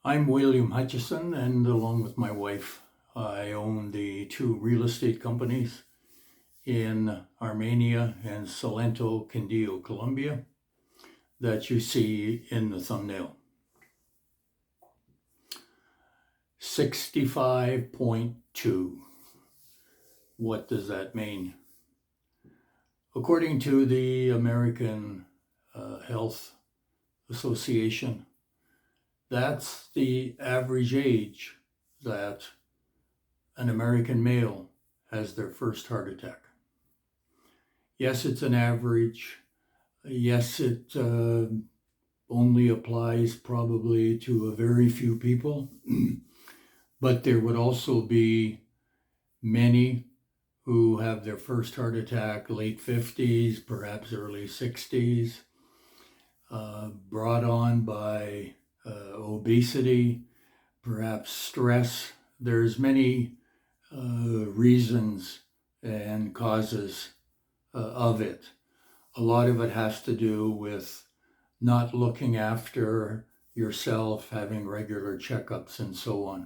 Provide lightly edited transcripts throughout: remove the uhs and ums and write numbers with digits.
I'm William Hutchison, and along with my wife, I own the two real estate companies in Armenia and Salento, Quindío, Colombia, that you see in the thumbnail. 65.2. What does that mean? According to the American Health Association, that's the average age that an American male has their first heart attack. Yes, it's an average. Yes, it only applies probably to a very few people, but there would also be many who have their first heart attack late 50s, perhaps early 60s, brought on by obesity, perhaps stress. There's many reasons and causes of it. A lot of it has to do with not looking after yourself, having regular checkups, and so on.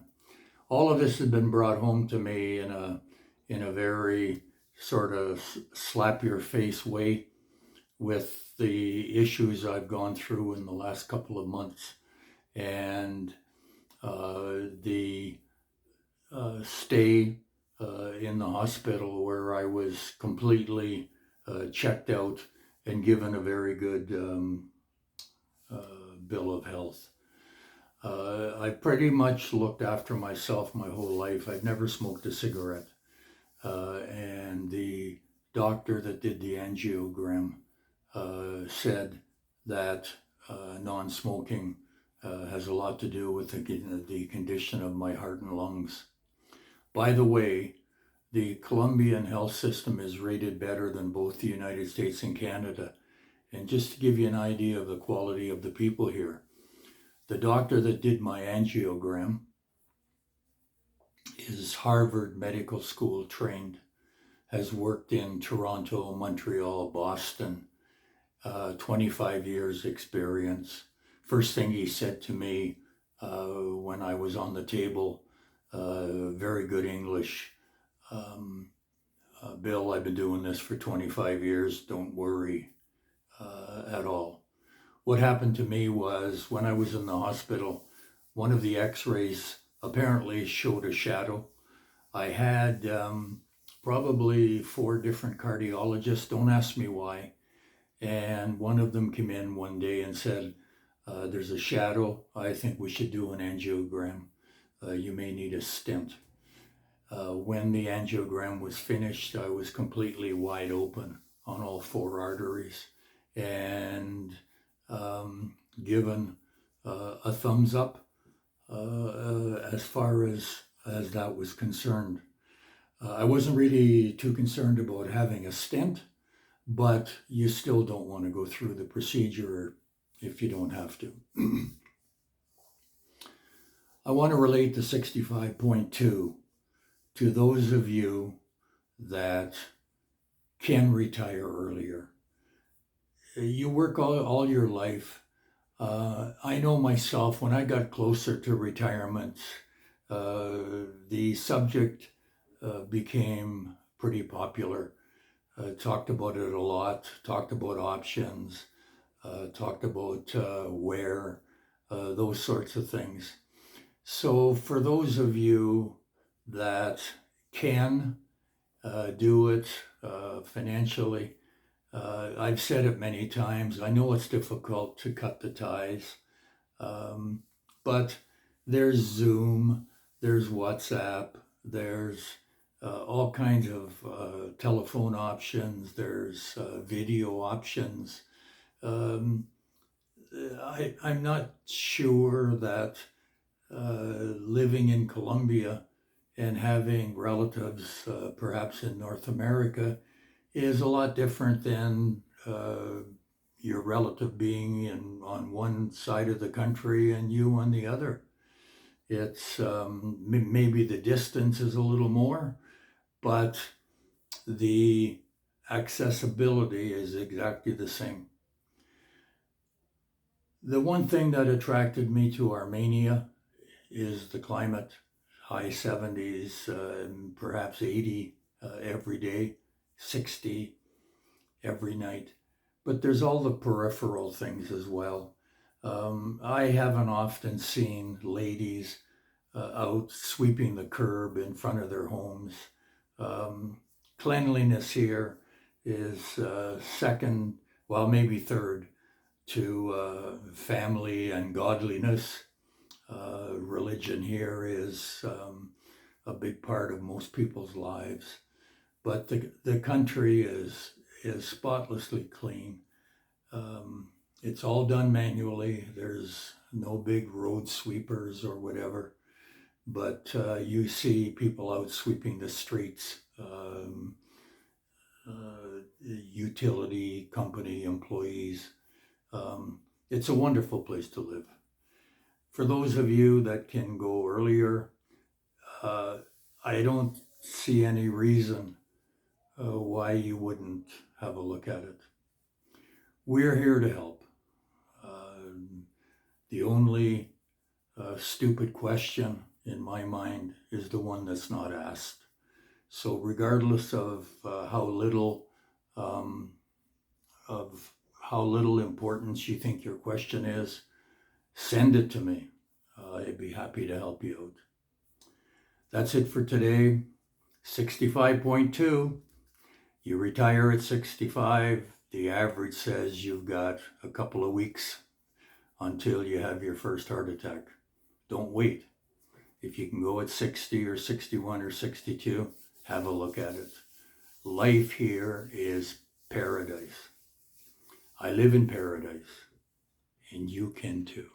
All of this has been brought home to me in a very sort of slap your face way with the issues I've gone through in the last couple of months, and the stay in the hospital where I was completely checked out and given a very good bill of health. I pretty much looked after myself my whole life. I've never smoked a cigarette. And the doctor that did the angiogram said that non-smoking has a lot to do with the condition of my heart and lungs. By the way, the Colombian health system is rated better than both the United States and Canada. And just to give you an idea of the quality of the people here, the doctor that did my angiogram is Harvard Medical School trained, has worked in Toronto, Montreal, Boston, 25 years experience. First thing he said to me when I was on the table, very good English, Bill, I've been doing this for 25 years, don't worry at all. What happened to me was when I was in the hospital, one of the x-rays apparently showed a shadow. I had probably 4 different cardiologists, don't ask me why, and one of them came in one day and said, there's a shadow, I think we should do an angiogram. You may need a stent. When the angiogram was finished, I was completely wide open on all 4 arteries and given a thumbs up as far as that was concerned. I wasn't really too concerned about having a stent, but you still don't want to go through the procedure if you don't have to. I want to relate the 65.2 to those of you that can retire earlier. You work all your life. I know myself, when I got closer to retirement, the subject became pretty popular. Talked about it a lot, talked about options, talked about where, those sorts of things. So for those of you that can do it financially, I've said it many times, I know it's difficult to cut the ties, but there's Zoom, there's WhatsApp, there's all kinds of telephone options, there's video options. I'm not sure that living in Colombia and having relatives perhaps in North America is a lot different than your relative being on one side of the country and you on the other. It's maybe the distance is a little more, but the accessibility is exactly the same. The one thing that attracted me to Armenia is the climate. High 70s, perhaps 80 every day, 60 every night. But there's all the peripheral things as well. I haven't often seen ladies out sweeping the curb in front of their homes. Cleanliness here is second, well, maybe third to family and godliness. Religion here is a big part of most people's lives, but the country is spotlessly clean. It's all done manually. There's no big road sweepers or whatever, but you see people out sweeping the streets, utility company employees. It's a wonderful place to live. For those of you that can go earlier, I don't see any reason why you wouldn't have a look at it. We're here to help. The only stupid question in my mind is the one that's not asked. So regardless of how little importance you think your question is, send it to me. I'd be happy to help you out. That's it for today. 65.2. You retire at 65. The average says you've got a couple of weeks until you have your first heart attack. Don't wait. If you can go at 60 or 61 or 62, have a look at it. Life here is paradise. I live in paradise, and you can too.